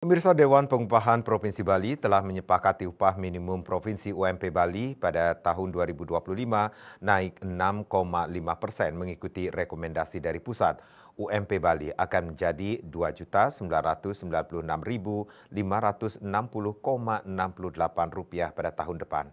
Pemirsa Dewan Pengupahan Provinsi Bali telah menyepakati upah minimum Provinsi UMP Bali pada tahun 2025 naik 6,5% mengikuti rekomendasi dari pusat. UMP Bali akan menjadi Rp2.996.560,68 pada tahun depan.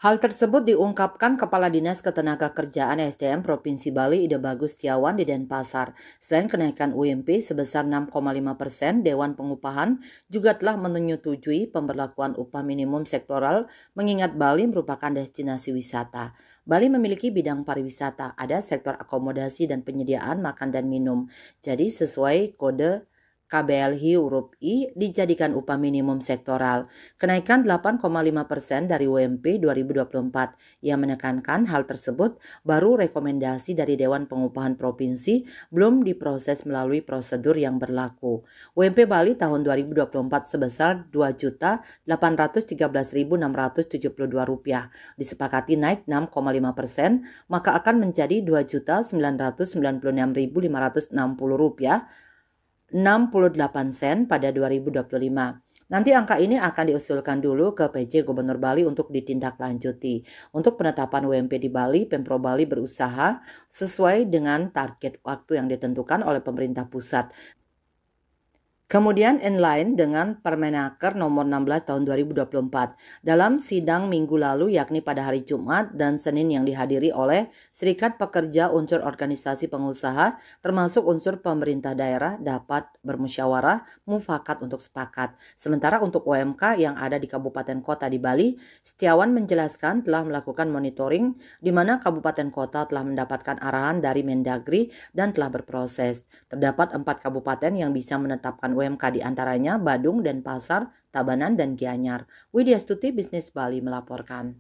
Hal tersebut diungkapkan Kepala Dinas Ketenagakerjaan SDM Provinsi Bali Ida Bagus Setiawan di Denpasar. Selain kenaikan UMP sebesar 6,5%, Dewan Pengupahan juga telah menyetujui pemberlakuan upah minimum sektoral mengingat Bali merupakan destinasi wisata. Bali memiliki bidang pariwisata, ada sektor akomodasi dan penyediaan makan dan minum. Jadi sesuai kode KBLI huruf I dijadikan upah minimum sektoral. Kenaikan 8,5% dari UMP 2024. Ia menekankan hal tersebut baru rekomendasi dari Dewan Pengupahan Provinsi belum diproses melalui prosedur yang berlaku. UMP Bali tahun 2024 sebesar Rp2.813.672. Disepakati naik 6,5%, maka akan menjadi Rp2.996.560 68 sen pada 2025. Nanti angka ini akan diusulkan dulu ke PJ Gubernur Bali untuk ditindaklanjuti. Untuk penetapan UMP di Bali, Pemprov Bali berusaha sesuai dengan target waktu yang ditentukan oleh pemerintah pusat. Kemudian inline dengan Permenaker nomor 16 tahun 2024 dalam sidang minggu lalu yakni pada hari Jumat dan Senin yang dihadiri oleh Serikat Pekerja unsur organisasi pengusaha termasuk unsur pemerintah daerah dapat bermusyawarah mufakat untuk sepakat. Sementara untuk UMK yang ada di kabupaten kota di Bali, Setiawan menjelaskan telah melakukan monitoring di mana kabupaten kota telah mendapatkan arahan dari Mendagri dan telah berproses. Terdapat 4 kabupaten yang bisa menetapkan UMK di antaranya Badung, Denpasar, Tabanan, dan Gianyar. Widya Stuti, Bisnis Bali melaporkan.